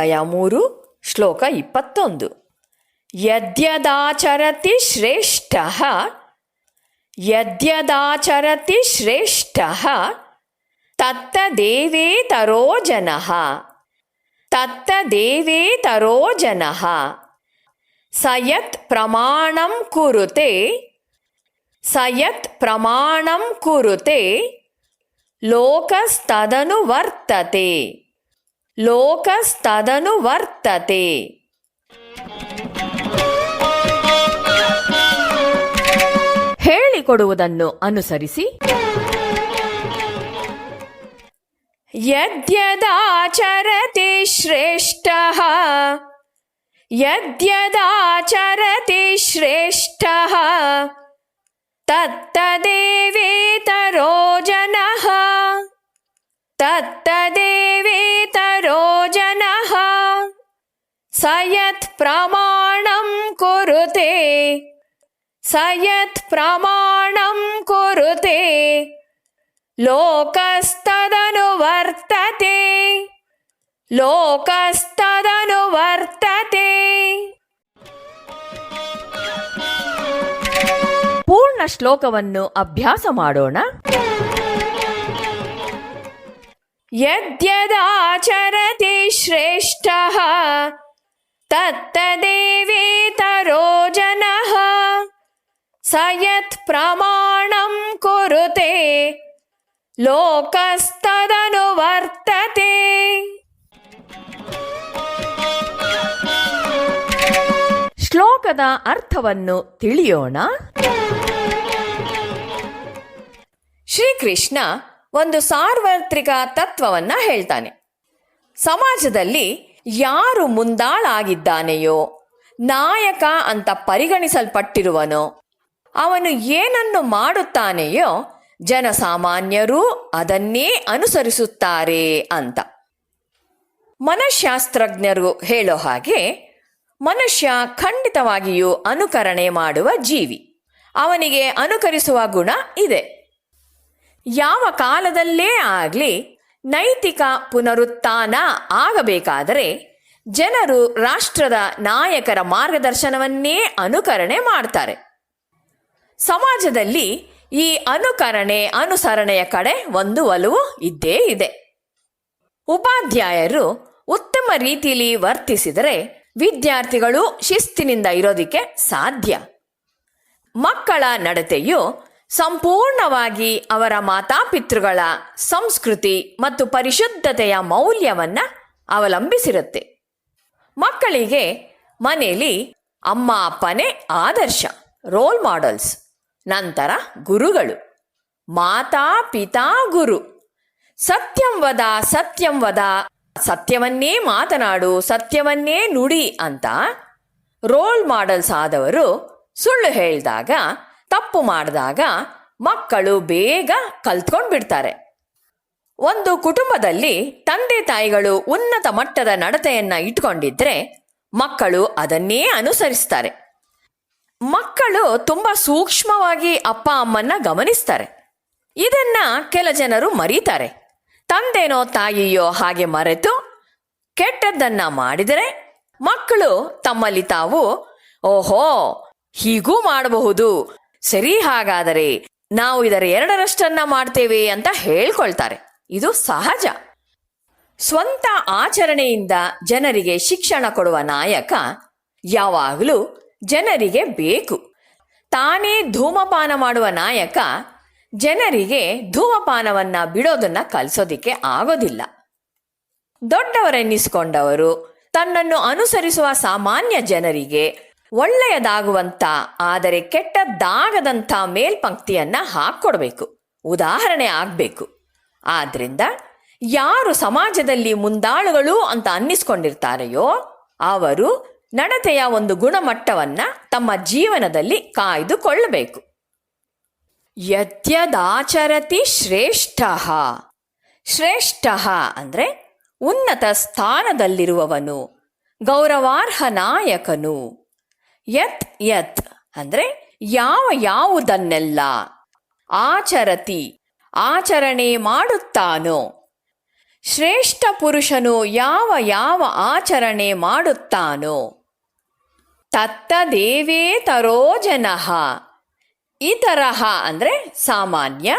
ಅಧ್ಯಾಯ 3 ಶ್ಲೋಕ 21. ಯದ್ಯದಾಚರತಿ ಶ್ರೇಷ್ಠಃ ಯದ್ಯದಾಚರತಿ ಶ್ರೇಷ್ಠಃ ತತ್ತದೇವೇತರೋ ಜನಃ ತತ್ತದೇವೇತರೋ ಜನಃ ಸಯತ್ ಪ್ರಮಾಣಂ ಕುರುತೆ ಸಯತ್ ಪ್ರಮಾಣಂ ಕುರುತೆ ಲೋಕಸ್ತದನು ವರ್ತತೆ ಲೋಕಸ್ತದನು ವರ್ತತೆ. ಹೇಳಿಕೊಡುವುದನ್ನು ಅನುಸರಿಸಿ. ಯದ್ಯದಾಚರತಿ ಶ್ರೇಷ್ಠಃ ಯದ್ಯದಾಚರತಿ ಶ್ರೇಷ್ಠಃ ತತ್ತದೇವೇತರೋ ಜನಃ ತತ್ತದೇವೇತರೋ ಜನಃ ಸಯತ್ ಪ್ರಮಾಣಂ ಕುರುತೆ ಸಯತ್ ಪ್ರಮಾಣಂ ಕುರುತೆ ಲೋಕಸ್ತದನು ವರ್ತತೆ ಲೋಕಸ್ತದನು ವರ್ತತೆ. ಪೂರ್ಣ ಶ್ಲೋಕವನ್ನು ಅಭ್ಯಾಸ ಮಾಡೋಣ. ಯದ್ಯದಾಚರತಿ ಶ್ರೇಷ್ಠಃ ತತ್ತದೇವೇತರೋ ಜನಃ ಸಯತ್ ಪ್ರಮಾಣಂ ಕುರುತೆ ಲೋಕಸ್ತದನು ವರ್ತತೆ. ಶ್ಲೋಕದ ಅರ್ಥವನ್ನು ತಿಳಿಯೋಣ. ಶ್ರೀಕೃಷ್ಣ ಒಂದು ಸಾರ್ವತ್ರಿಕ ತತ್ವವನ್ನ ಹೇಳ್ತಾನೆ. ಸಮಾಜದಲ್ಲಿ ಯಾರು ಮುಂದಾಳಾಗಿದ್ದಾನೆಯೋ, ನಾಯಕ ಅಂತ ಪರಿಗಣಿಸಲ್ಪಟ್ಟಿರುವನೋ, ಅವನು ಏನನ್ನು ಮಾಡುತ್ತಾನೆಯೋ ಜನಸಾಮಾನ್ಯರು ಅದನ್ನೇ ಅನುಸರಿಸುತ್ತಾರೆ ಅಂತ. ಮನಃಶಾಸ್ತ್ರಜ್ಞರು ಹೇಳೋ ಹಾಗೆ ಮನುಷ್ಯ ಖಂಡಿತವಾಗಿಯೂ ಅನುಕರಣೆ ಮಾಡುವ ಜೀವಿ. ಅವನಿಗೆ ಅನುಕರಿಸುವ ಗುಣ ಇದೆ. ಯಾವ ಕಾಲದಲ್ಲೇ ಆಗಲಿ ನೈತಿಕ ಪುನರುತ್ಥಾನ ಆಗಬೇಕಾದರೆ ಜನರು ರಾಷ್ಟ್ರದ ನಾಯಕರ ಮಾರ್ಗದರ್ಶನವನ್ನೇ ಅನುಕರಣೆ ಮಾಡ್ತಾರೆ. ಸಮಾಜದಲ್ಲಿ ಈ ಅನುಕರಣೆ ಅನುಸರಣೆಯ ಕಡೆ ಒಂದು ಒಲವು ಇದ್ದೇ ಇದೆ. ಉಪಾಧ್ಯಾಯರು ಉತ್ತಮ ರೀತಿಯಲ್ಲಿ ವರ್ತಿಸಿದರೆ ವಿದ್ಯಾರ್ಥಿಗಳು ಶಿಸ್ತಿನಿಂದ ಇರೋದಕ್ಕೆ ಸಾಧ್ಯ. ಮಕ್ಕಳ ನಡತೆಯು ಸಂಪೂರ್ಣವಾಗಿ ಅವರ ಮಾತಾಪಿತೃಗಳ ಸಂಸ್ಕೃತಿ ಮತ್ತು ಪರಿಶುದ್ಧತೆಯ ಮೌಲ್ಯವನ್ನ ಅವಲಂಬಿಸಿರುತ್ತೆ. ಮಕ್ಕಳಿಗೆ ಮನೆಯಲ್ಲಿ ಅಮ್ಮ ಅಪ್ಪನೇ ಆದರ್ಶ, ರೋಲ್ ಮಾಡೆಲ್ಸ್. ನಂತರ ಗುರುಗಳು, ಮಾತಾ ಪಿತಾ ಗುರು. ಸತ್ಯಂ ವದ ಸತ್ಯಂ ವದ, ಸತ್ಯವನ್ನೇ ಮಾತನಾಡು, ಸತ್ಯವನ್ನೇ ನುಡಿ ಅಂತ ರೋಲ್ ಮಾಡೆಲ್ಸ್ ಆದವರು ಸುಳ್ಳು ಹೇಳಿದಾಗ, ತಪ್ಪು ಮಾಡಿದಾಗ ಮಕ್ಕಳು ಬೇಗ ಕಲ್ತ್ಕೊಂಡು ಬಿಡ್ತಾರೆ. ಒಂದು ಕುಟುಂಬದಲ್ಲಿ ತಂದೆ ತಾಯಿಗಳು ಉನ್ನತ ಮಟ್ಟದ ನಡತೆಯನ್ನ ಇಟ್ಕೊಂಡಿದ್ರೆ ಮಕ್ಕಳು ಅದನ್ನೇ ಅನುಸರಿಸ್ತಾರೆ. ಮಕ್ಕಳು ತುಂಬಾ ಸೂಕ್ಷ್ಮವಾಗಿ ಅಪ್ಪ ಅಮ್ಮನ್ನ ಗಮನಿಸ್ತಾರೆ. ಇದನ್ನ ಕೆಲ ಜನರು ಮರೀತಾರೆ. ತಂದೆನೋ ತಾಯಿಯೋ ಹಾಗೆ ಮರೆತು ಕೆಟ್ಟದ್ದನ್ನ ಮಾಡಿದರೆ ಮಕ್ಕಳು ತಮ್ಮಲ್ಲಿ ತಾವು, ಓಹೋ ಹೀಗೂ ಮಾಡಬಹುದು, ಸರಿ ಹಾಗಾದರೆ ನಾವು ಇದರ 2ರಷ್ಟನ್ನ ಮಾಡ್ತೇವೆ ಅಂತ ಹೇಳ್ಕೊಳ್ತಾರೆ. ಇದು ಸಹಜ. ಸ್ವಂತ ಆಚರಣೆಯಿಂದ ಜನರಿಗೆ ಶಿಕ್ಷಣ ಕೊಡುವ ನಾಯಕ ಯಾವಾಗಲೂ ಜನರಿಗೆ ಬೇಕು. ತಾನೇ ಧೂಮಪಾನ ಮಾಡುವ ನಾಯಕ ಜನರಿಗೆ ಧೂಮಪಾನವನ್ನ ಬಿಡೋದನ್ನ ಕಲಿಸೋದಿಕ್ಕೆ ಆಗೋದಿಲ್ಲ. ದೊಡ್ಡವರೆನ್ನಿಸಿಕೊಂಡವರು ತನ್ನನ್ನು ಅನುಸರಿಸುವ ಸಾಮಾನ್ಯ ಜನರಿಗೆ ಒಳ್ಳೆಯದಾಗುವಂತ ಆದರೆ ಕೆಟ್ಟದ್ದಾಗದಂಥ ಮೇಲ್ಪಂಕ್ತಿಯನ್ನ ಹಾಕ್ಕೊಡ್ಬೇಕು, ಉದಾಹರಣೆ ಆಗ್ಬೇಕು. ಆದ್ರಿಂದ ಯಾರು ಸಮಾಜದಲ್ಲಿ ಮುಂದಾಳುಗಳು ಅಂತ ಅನ್ನಿಸ್ಕೊಂಡಿರ್ತಾರೆಯೋ ಅವರು ನಡತೆಯ ಒಂದು ಗುಣಮಟ್ಟವನ್ನ ತಮ್ಮ ಜೀವನದಲ್ಲಿ ಕಾಯ್ದುಕೊಳ್ಳಬೇಕು. ಯದ್ಯದಾಚರತಿ ಶ್ರೇಷ್ಠಃ. ಶ್ರೇಷ್ಠಃ ಅಂದ್ರೆ ಉನ್ನತ ಸ್ಥಾನದಲ್ಲಿರುವವನು, ಗೌರವಾರ್ಹ ನಾಯಕನು. ಯತ್ ಯತ್ ಅಂದ್ರೆ ಯಾವುದನ್ನೆಲ್ಲ ಆಚರತಿ ಆಚರಣೆ ಮಾಡುತ್ತಾನೋ, ಶ್ರೇಷ್ಠ ಪುರುಷನು ಯಾವ ಯಾವ ಆಚರಣೆ ಮಾಡುತ್ತಾನೋ ತತ್ತದೇವೇತರೋ ಜನಃ. ಇತರಹ ಅಂದರೆ ಸಾಮಾನ್ಯ,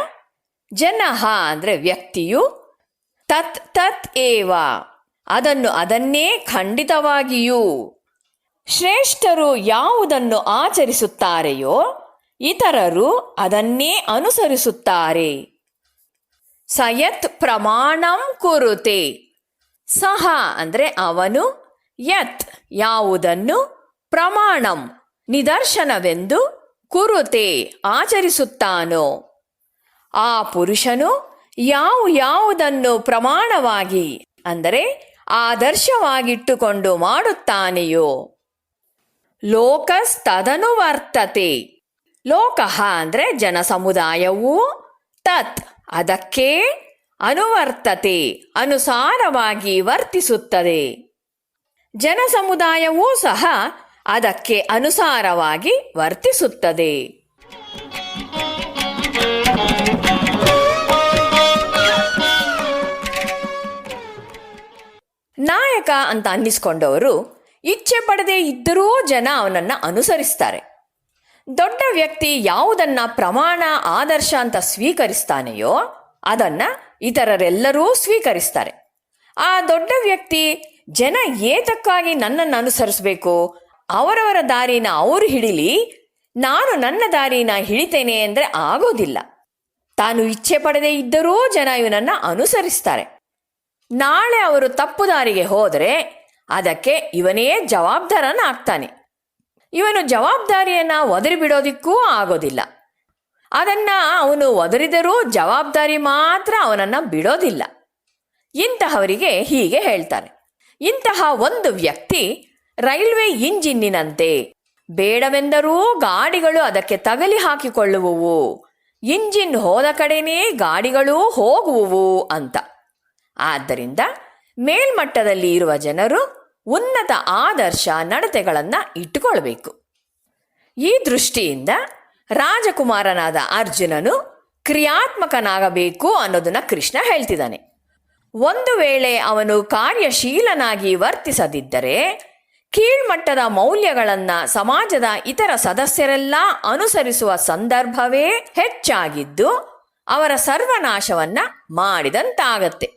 ಜನಃ ಅಂದರೆ ವ್ಯಕ್ತಿಯು, ತತ್ ತತ್ ಏವ ಅದನ್ನೇ ಖಂಡಿತವಾಗಿಯೂ. ಶ್ರೇಷ್ಠರು ಯಾವುದನ್ನು ಆಚರಿಸುತ್ತಾರೆಯೋ ಇತರರು ಅದನ್ನೇ ಅನುಸರಿಸುತ್ತಾರೆ. ಸಯತ್ ಪ್ರಮಾಣಂ ಕುರುತೆ. ಸಹ ಅಂದರೆ ಅವನು, ಯತ್ ಯಾವುದನ್ನು, ಪ್ರಮಾಣಂ ನಿದರ್ಶನವೆಂದು, ಕುರುತೆ ಆಚರಿಸುತ್ತಾನೋ ಆ ಪುರುಷನು ಯಾವುದನ್ನು ಪ್ರಮಾಣವಾಗಿ ಅಂದರೆ ಆದರ್ಶವಾಗಿಟ್ಟುಕೊಂಡು ಮಾಡುತ್ತಾನೆಯೋ ಲೋಕಸ್ತದನುವರ್ತತೆ. ಲೋಕಃ ಅಂದರೆ ಜನಸಮುದಾಯವೂ, ತತ್ ಅದಕ್ಕೆ, ಅನುವರ್ತತೆ ಅನುಸಾರವಾಗಿ ವರ್ತಿಸುತ್ತದೆ. ಜನಸಮುದಾಯವೂ ಸಹ ಅದಕ್ಕೆ ಅನುಸಾರವಾಗಿ ವರ್ತಿಸುತ್ತದೆ. ನಾಯಕ ಅಂತ ಅನ್ನಿಸ್ಕೊಂಡವರು ಇಚ್ಛೆ ಪಡದೇ ಇದ್ದರೂ ಜನ ಅವನನ್ನು ಅನುಸರಿಸ್ತಾರೆ. ದೊಡ್ಡ ವ್ಯಕ್ತಿ ಯಾವುದನ್ನ ಪ್ರಮಾಣ ಆದರ್ಶ ಅಂತ ಸ್ವೀಕರಿಸ್ತಾನೆಯೋ ಅದನ್ನ ಇತರರೆಲ್ಲರೂ ಸ್ವೀಕರಿಸ್ತಾರೆ. ಆ ದೊಡ್ಡ ವ್ಯಕ್ತಿ ಜನ ಏತಕ್ಕಾಗಿ ನನ್ನನ್ನು ಅನುಸರಿಸಬೇಕು, ಅವರವರ ದಾರಿನ ಅವರು ಹಿಡಿಲಿ, ನಾನು ನನ್ನ ದಾರಿನ ಹಿಡಿತೇನೆ ಅಂದರೆ ಆಗೋದಿಲ್ಲ. ತಾನು ಇಚ್ಛೆ ಪಡದೇ ಇದ್ದರೂ ಜನ ಇವನನ್ನು ಅನುಸರಿಸ್ತಾರೆ. ನಾಳೆ ಅವರು ತಪ್ಪು ದಾರಿಗೆ ಹೋದರೆ ಅದಕ್ಕೆ ಇವನೇ ಜವಾಬ್ದಾರನಾಗ್ತಾನೆ. ಇವನು ಜವಾಬ್ದಾರಿಯನ್ನು ಒದರಿ ಬಿಡೋದಿಕ್ಕೂ ಆಗೋದಿಲ್ಲ. ಅದನ್ನು ಅವನು ಒದರಿದರೂ ಜವಾಬ್ದಾರಿ ಮಾತ್ರ ಅವನನ್ನು ಬಿಡೋದಿಲ್ಲ. ಇಂತಹವರಿಗೆ ಹೀಗೆ ಹೇಳ್ತಾರೆ, ಇಂತಹ ಒಂದು ವ್ಯಕ್ತಿ ರೈಲ್ವೆ ಇಂಜಿನ್ನಿನಂತೆ, ಬೇಡವೆಂದರೂ ಗಾಡಿಗಳು ಅದಕ್ಕೆ ತಗಲಿ ಹಾಕಿಕೊಳ್ಳುವುವು, ಇಂಜಿನ್ ಹೋದ ಕಡೆನೇ ಗಾಡಿಗಳೂ ಹೋಗುವುವು ಅಂತ. ಆದ್ದರಿಂದ ಮೇಲ್ಮಟ್ಟದಲ್ಲಿ ಇರುವ ಜನರು ಉನ್ನತ ಆದರ್ಶ ನಡತೆಗಳನ್ನು ಇಟ್ಟುಕೊಳ್ಬೇಕು. ಈ ದೃಷ್ಟಿಯಿಂದ ರಾಜಕುಮಾರನಾದ ಅರ್ಜುನನು ಕ್ರಿಯಾತ್ಮಕನಾಗಬೇಕು ಅನ್ನೋದನ್ನ ಕೃಷ್ಣ ಹೇಳ್ತಿದ್ದಾನೆ. ಒಂದು ವೇಳೆ ಅವನು ಕಾರ್ಯಶೀಲನಾಗಿ ವರ್ತಿಸದಿದ್ದರೆ ಕೀಳ್ಮಟ್ಟದ ಮೌಲ್ಯಗಳನ್ನು ಸಮಾಜದ ಇತರ ಸದಸ್ಯರೆಲ್ಲ ಅನುಸರಿಸುವ ಸಂದರ್ಭವೇ ಹೆಚ್ಚಾಗಿದ್ದು ಅವರ ಸರ್ವನಾಶವನ್ನ ಮಾಡಿದಂತಾಗತ್ತೆ.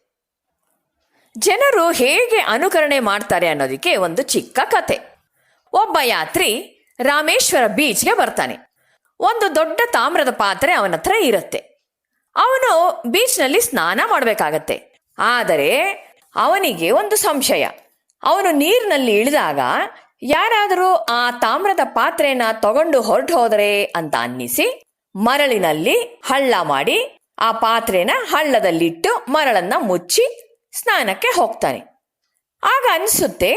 ಜನರು ಹೇಗೆ ಅನುಕರಣೆ ಮಾಡ್ತಾರೆ ಅನ್ನೋದಕ್ಕೆ ಒಂದು ಚಿಕ್ಕ ಕತೆ. ಒಬ್ಬ ಯಾತ್ರಿ ರಾಮೇಶ್ವರ ಬೀಚ್ಗೆ ಬರ್ತಾನೆ. ಒಂದು ದೊಡ್ಡ ತಾಮ್ರದ ಪಾತ್ರೆ ಅವನ ಹತ್ರ ಇರುತ್ತೆ. ಅವನು ಬೀಚ್ನಲ್ಲಿ ಸ್ನಾನ ಮಾಡಬೇಕಾಗತ್ತೆ. ಆದರೆ ಅವನಿಗೆ ಒಂದು ಸಂಶಯ. ಅವನು ನೀರಿನಲ್ಲಿ ಇಳಿದಾಗ ಯಾರಾದರೂ ಆ ತಾಮ್ರದ ಪಾತ್ರೆನ ತಗೊಂಡು ಹೊರಟು ಹೋದರೆ ಅಂತ ಅನ್ನಿಸಿ ಮರಳಿನಲ್ಲಿ ಹಳ್ಳ ಮಾಡಿ ಆ ಪಾತ್ರೆನ ಹಳ್ಳದಲ್ಲಿಟ್ಟು ಮರಳನ್ನ ಮುಚ್ಚಿ ಸ್ನಾನಕ್ಕೆ ಹೋಗ್ತಾನೆ. ಆಗ ಅನಿಸುತ್ತೆ,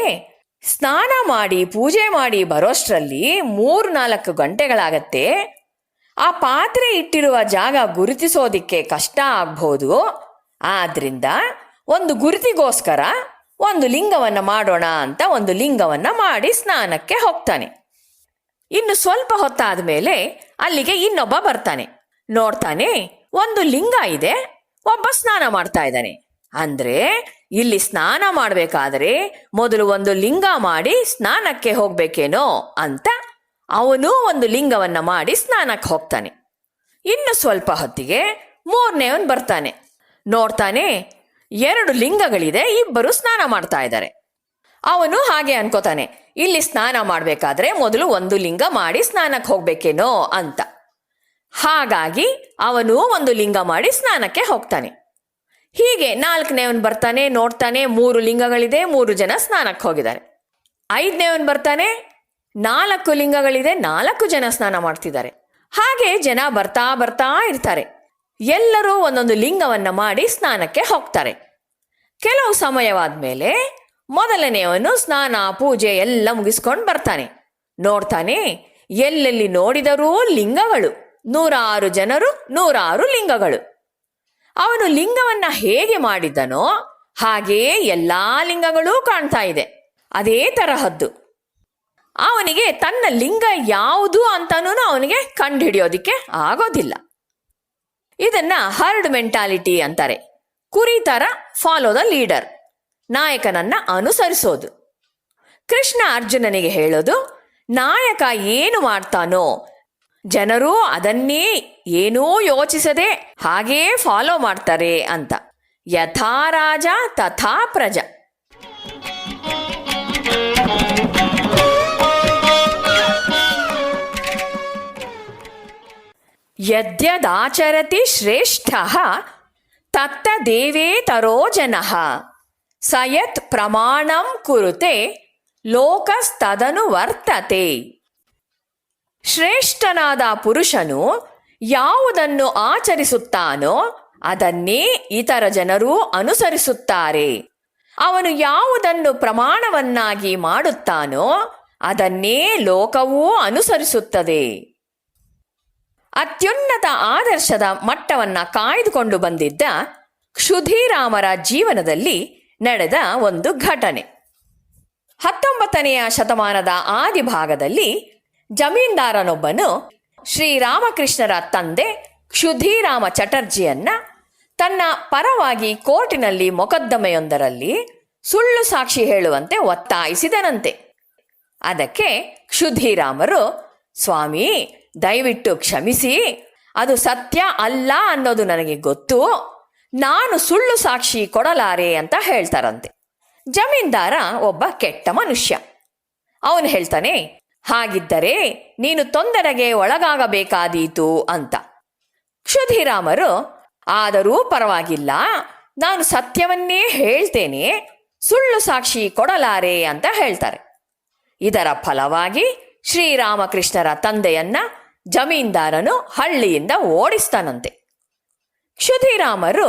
ಸ್ನಾನ ಮಾಡಿ ಪೂಜೆ ಮಾಡಿ ಬರೋಷ್ಟರಲ್ಲಿ 3-4 ಗಂಟೆಗಳಾಗತ್ತೆ. ಆ ಪಾತ್ರೆ ಇಟ್ಟಿರುವ ಜಾಗ ಗುರುತಿಸೋದಿಕ್ಕೆ ಕಷ್ಟ ಆಗ್ಬೋದು. ಆದ್ರಿಂದ ಒಂದು ಗುರುತಿಗೋಸ್ಕರ ಒಂದು ಲಿಂಗವನ್ನು ಮಾಡೋಣ ಅಂತ ಒಂದು ಲಿಂಗವನ್ನು ಮಾಡಿ ಸ್ನಾನಕ್ಕೆ ಹೋಗ್ತಾನೆ. ಇನ್ನು ಸ್ವಲ್ಪ ಹೊತ್ತಾದ ಮೇಲೆ ಅಲ್ಲಿಗೆ ಇನ್ನೊಬ್ಬ ಬರ್ತಾನೆ. ನೋಡ್ತಾನೆ, ಒಂದು ಲಿಂಗ ಇದೆ, ಒಬ್ಬ ಸ್ನಾನ ಮಾಡ್ತಾ ಇದ್ದಾನೆ. ಅಂದ್ರೆ ಇಲ್ಲಿ ಸ್ನಾನ ಮಾಡಬೇಕಾದ್ರೆ ಮೊದಲು ಒಂದು ಲಿಂಗ ಮಾಡಿ ಸ್ನಾನಕ್ಕೆ ಹೋಗ್ಬೇಕೇನೋ ಅಂತ ಅವನು ಒಂದು ಲಿಂಗವನ್ನ ಮಾಡಿ ಸ್ನಾನಕ್ಕೆ ಹೋಗ್ತಾನೆ. ಇನ್ನು ಸ್ವಲ್ಪ ಹೊತ್ತಿಗೆ 3ನೇವನ್ ಬರ್ತಾನೆ. ನೋಡ್ತಾನೆ, 2 ಲಿಂಗಗಳಿದೆ, ಇಬ್ಬರು ಸ್ನಾನ ಮಾಡ್ತಾ ಇದ್ದಾರೆ. ಅವನು ಹಾಗೆ ಅನ್ಕೋತಾನೆ, ಇಲ್ಲಿ ಸ್ನಾನ ಮಾಡಬೇಕಾದ್ರೆ ಮೊದಲು ಒಂದು ಲಿಂಗ ಮಾಡಿ ಸ್ನಾನಕ್ಕೆ ಹೋಗ್ಬೇಕೇನೋ ಅಂತ. ಹಾಗಾಗಿ ಅವನು ಒಂದು ಲಿಂಗ ಮಾಡಿ ಸ್ನಾನಕ್ಕೆ ಹೋಗ್ತಾನೆ. ಹೀಗೆ 4ನೇವನ್ ಬರ್ತಾನೆ. ನೋಡ್ತಾನೆ, 3 ಲಿಂಗಗಳಿದೆ, 3 ಜನ ಸ್ನಾನಕ್ಕೆ ಹೋಗಿದ್ದಾರೆ. 5ನೇವನ್ ಬರ್ತಾನೆ, 4 ಲಿಂಗಗಳಿದೆ, 4 ಜನ ಸ್ನಾನ ಮಾಡ್ತಿದ್ದಾರೆ. ಹಾಗೆ ಜನ ಬರ್ತಾ ಬರ್ತಾ ಇರ್ತಾರೆ. ಎಲ್ಲರೂ ಒಂದೊಂದು ಲಿಂಗವನ್ನ ಮಾಡಿ ಸ್ನಾನಕ್ಕೆ ಹೋಗ್ತಾರೆ. ಕೆಲವು ಸಮಯವಾದ್ಮೇಲೆ ಮೊದಲನೆಯವನು ಸ್ನಾನ ಪೂಜೆ ಎಲ್ಲ ಮುಗಿಸ್ಕೊಂಡು ಬರ್ತಾನೆ. ನೋಡ್ತಾನೆ, ಎಲ್ಲೆಲ್ಲಿ ನೋಡಿದರೂ ಲಿಂಗಗಳು, 106 ಜನರು, 106 ಲಿಂಗಗಳು. ಅವನು ಲಿಂಗವನ್ನ ಹೇಗೆ ಮಾಡಿದ್ದನೋ ಹಾಗೆಯೇ ಎಲ್ಲಾ ಲಿಂಗಗಳೂ ಕಾಣ್ತಾ ಇದೆ, ಅದೇ ತರಹದ್ದು. ಅವನಿಗೆ ತನ್ನ ಲಿಂಗ ಯಾವುದು ಅಂತನೂ ಅವನಿಗೆ ಕಂಡುಹಿಡಿಯೋದಿಕ್ಕೆ ಆಗೋದಿಲ್ಲ. ಇದನ್ನ ಹರ್ಡ್ ಮೆಂಟಾಲಿಟಿ ಅಂತಾರೆ. ಕುರಿ ಥರ ಫಾಲೋ ದ ಲೀಡರ್, ನಾಯಕನನ್ನ ಅನುಸರಿಸೋದು. ಕೃಷ್ಣ ಅರ್ಜುನನಿಗೆ ಹೇಳೋದು, ನಾಯಕ ಏನು ಮಾಡ್ತಾನೋ ಜನರು ಅದನ್ನೇ ಏನೂ ಯೋಚಿಸದೆ ಹಾಗೇ ಫಾಲೋ ಮಾಡ್ತಾರೆ ಅಂತ. ಯಥಾ ರಾಜ ತಥಾ ಪ್ರಜಾ. ಯದ್ಯದಾಚರತಿ ಶ್ರೇಷ್ಠಃ ತತ್ತದೇವೇತರೋ ಜನಃ ಸ ಯತ್ ಪ್ರಮಾಣಂ ಕುರುತೆ ಲೋಕಸ್ತದನು ವರ್ತತೆ. ಶ್ರೇಷ್ಠನಾದ ಪುರುಷನು ಯಾವುದನ್ನು ಆಚರಿಸುತ್ತಾನೋ ಅದನ್ನೇ ಇತರ ಜನರೂ ಅನುಸರಿಸುತ್ತಾರೆ. ಅವನು ಯಾವುದನ್ನು ಪ್ರಮಾಣವನ್ನಾಗಿ ಮಾಡುತ್ತಾನೋ ಅದನ್ನೇ ಲೋಕವೂ ಅನುಸರಿಸುತ್ತದೆ. ಅತ್ಯುನ್ನತ ಆದರ್ಶದ ಮಟ್ಟವನ್ನ ಕಾಯ್ದುಕೊಂಡು ಬಂದಿದ್ದ ಕ್ಷುಧಿರಾಮರ ಜೀವನದಲ್ಲಿ ನಡೆದ ಒಂದು ಘಟನೆ. 19ನೇ ಶತಮಾನದ ಆದಿಭಾಗದಲ್ಲಿ ಜಮೀನ್ದಾರನೊಬ್ಬನು ಶ್ರೀರಾಮಕೃಷ್ಣರ ತಂದೆ ಕ್ಷುಧಿರಾಮ ಚಟರ್ಜಿಯನ್ನ ತನ್ನ ಪರವಾಗಿ ಕೋರ್ಟಿನಲ್ಲಿ ಮೊಕದ್ದಮೆಯೊಂದರಲ್ಲಿ ಸುಳ್ಳು ಸಾಕ್ಷಿ ಹೇಳುವಂತೆ ಒತ್ತಾಯಿಸಿದನಂತೆ. ಅದಕ್ಕೆ ಕ್ಷುಧಿರಾಮರು, ಸ್ವಾಮಿ ದಯವಿಟ್ಟು ಕ್ಷಮಿಸಿ, ಅದು ಸತ್ಯ ಅಲ್ಲ ಅನ್ನೋದು ನನಗೆ ಗೊತ್ತು, ನಾನು ಸುಳ್ಳು ಸಾಕ್ಷಿ ಕೊಡಲಾರೆ ಅಂತ ಹೇಳ್ತಾರಂತೆ. ಜಮೀನ್ದಾರ ಒಬ್ಬ ಕೆಟ್ಟ ಮನುಷ್ಯ. ಅವನು ಹೇಳ್ತಾನೆ, ಹಾಗಿದ್ದರೆ ನೀನು ತೊಂದರೆಗೆ ಒಳಗಾಗಬೇಕಾದೀತು ಅಂತ. ಕ್ಷುಧಿರಾಮರು, ಆದರೂ ಪರವಾಗಿಲ್ಲ, ನಾನು ಸತ್ಯವನ್ನೇ ಹೇಳ್ತೇನೆ, ಸುಳ್ಳು ಸಾಕ್ಷಿ ಕೊಡಲಾರೆ ಅಂತ ಹೇಳ್ತಾರೆ. ಇದರ ಫಲವಾಗಿ ಶ್ರೀರಾಮಕೃಷ್ಣರ ತಂದೆಯನ್ನ ಜಮೀನ್ದಾರನು ಹಳ್ಳಿಯಿಂದ ಓಡಿಸ್ತಾನಂತೆ. ಕ್ಷುಧಿರಾಮರು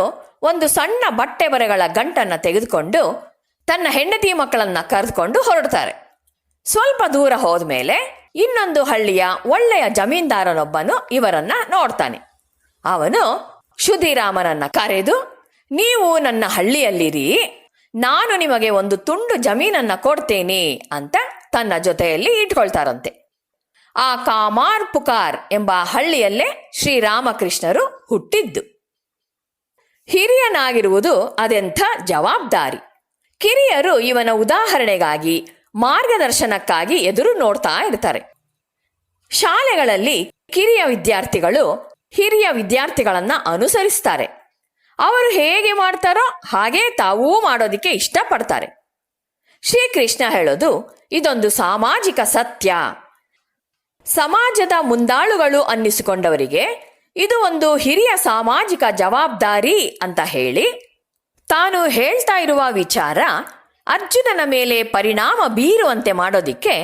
ಒಂದು ಸಣ್ಣ ಬಟ್ಟೆ ಬರೆಗಳ ಗಂಟನ್ನು ತೆಗೆದುಕೊಂಡು ತನ್ನ ಹೆಂಡತಿ ಮಕ್ಕಳನ್ನ ಕರೆದುಕೊಂಡು ಹೊರಡ್ತಾರೆ. ಸ್ವಲ್ಪ ದೂರ ಹೋದ್ಮೇಲೆ ಇನ್ನೊಂದು ಹಳ್ಳಿಯ ಒಳ್ಳೆಯ ಜಮೀನ್ದಾರನೊಬ್ಬನು ಇವರನ್ನ ನೋಡ್ತಾನೆ. ಅವನು ಕ್ಷುಧಿರಾಮನನ್ನ ಕರೆದು, ನೀವು ನನ್ನ ಹಳ್ಳಿಯಲ್ಲಿರಿ, ನಾನು ನಿಮಗೆ ಒಂದು ತುಂಡು ಜಮೀನನ್ನ ಕೊಡ್ತೇನೆ ಅಂತ ತನ್ನ ಜೊತೆಯಲ್ಲಿ ಇಟ್ಕೊಳ್ತಾರಂತೆ. ಆ ಕಾಮಾರ್ ಪುಕಾರ್ ಎಂಬ ಹಳ್ಳಿಯಲ್ಲೇ ಶ್ರೀರಾಮಕೃಷ್ಣರು ಹುಟ್ಟಿದ್ದು. ಹಿರಿಯನಾಗಿರುವುದು ಅದೆಂಥ ಜವಾಬ್ದಾರಿ. ಕಿರಿಯರು ಇವನ ಉದಾಹರಣೆಗಾಗಿ, ಮಾರ್ಗದರ್ಶನಕ್ಕಾಗಿ ಎದುರು ನೋಡ್ತಾ ಇರ್ತಾರೆ. ಶಾಲೆಗಳಲ್ಲಿ ಕಿರಿಯ ವಿದ್ಯಾರ್ಥಿಗಳು ಹಿರಿಯ ವಿದ್ಯಾರ್ಥಿಗಳನ್ನ ಅನುಸರಿಸ್ತಾರೆ. ಅವರು ಹೇಗೆ ಮಾಡ್ತಾರೋ ಹಾಗೆ ತಾವೂ ಮಾಡೋದಿಕ್ಕೆ ಇಷ್ಟಪಡ್ತಾರೆ. ಶ್ರೀಕೃಷ್ಣ ಹೇಳೋದು, ಇದೊಂದು ಸಾಮಾಜಿಕ ಸತ್ಯ. ಸಮಾಜದ ಮುಂದಾಳುಗಳು ಅನ್ನಿಸಿಕೊಂಡವರಿಗೆ ಇದು ಒಂದು ಹಿರಿಯ ಸಾಮಾಜಿಕ ಜವಾಬ್ದಾರಿ ಅಂತ ಹೇಳಿ, ತಾನು ಹೇಳ್ತಾ ಇರುವ ವಿಚಾರ ಅರ್ಜುನನ ಮೇಲೆ ಪರಿಣಾಮ ಬೀರುವಂತೆ ಮಾಡೋದಿಕ್ಕೆ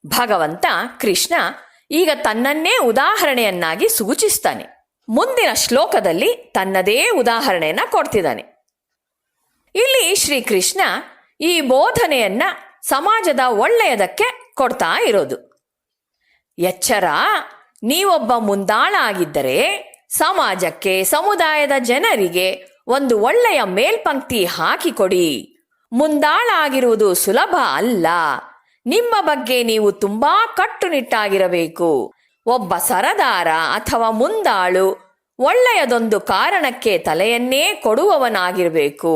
ಭಗವಂತ ಕೃಷ್ಣ ಈಗ ತನ್ನನ್ನೇ ಉದಾಹರಣೆಯನ್ನಾಗಿ ಸೂಚಿಸ್ತಾನೆ. ಮುಂದಿನ ಶ್ಲೋಕದಲ್ಲಿ ತನ್ನದೇ ಉದಾಹರಣೆಯನ್ನ ಕೊಡ್ತಿದ್ದಾನೆ. ಇಲ್ಲಿ ಶ್ರೀಕೃಷ್ಣ ಈ ಬೋಧನೆಯನ್ನ ಸಮಾಜದ ಒಳ್ಳೆಯದಕ್ಕೆ ಕೊಡ್ತಾ ಇರೋದು. ಎಚ್ಚರ, ನೀವೊಬ್ಬ ಮುಂದಾಳ ಆಗಿದ್ದರೆ ಸಮಾಜಕ್ಕೆ, ಸಮುದಾಯದ ಜನರಿಗೆ ಒಂದು ಒಳ್ಳೆಯ ಮೇಲ್ಪಂಕ್ತಿ ಹಾಕಿಕೊಡಿ. ಮುಂದಾಳ ಆಗಿರುವುದು ಸುಲಭ ಅಲ್ಲ. ನಿಮ್ಮ ಬಗ್ಗೆ ನೀವು ತುಂಬಾ ಕಟ್ಟುನಿಟ್ಟಾಗಿರಬೇಕು. ಒಬ್ಬ ಸರದಾರ ಅಥವಾ ಮುಂದಾಳು ಒಳ್ಳೆಯದೊಂದು ಕಾರಣಕ್ಕೆ ತಲೆಯನ್ನೇ ಕೊಡುವವನಾಗಿರಬೇಕು.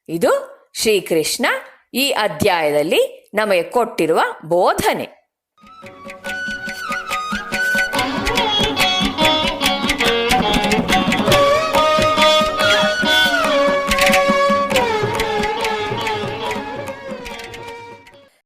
ಇದು ಶ್ರೀಕೃಷ್ಣ ಈ ಅಧ್ಯಾಯದಲ್ಲಿ ನಮಗೆ ಕೊಟ್ಟಿರುವ ಬೋಧನೆ.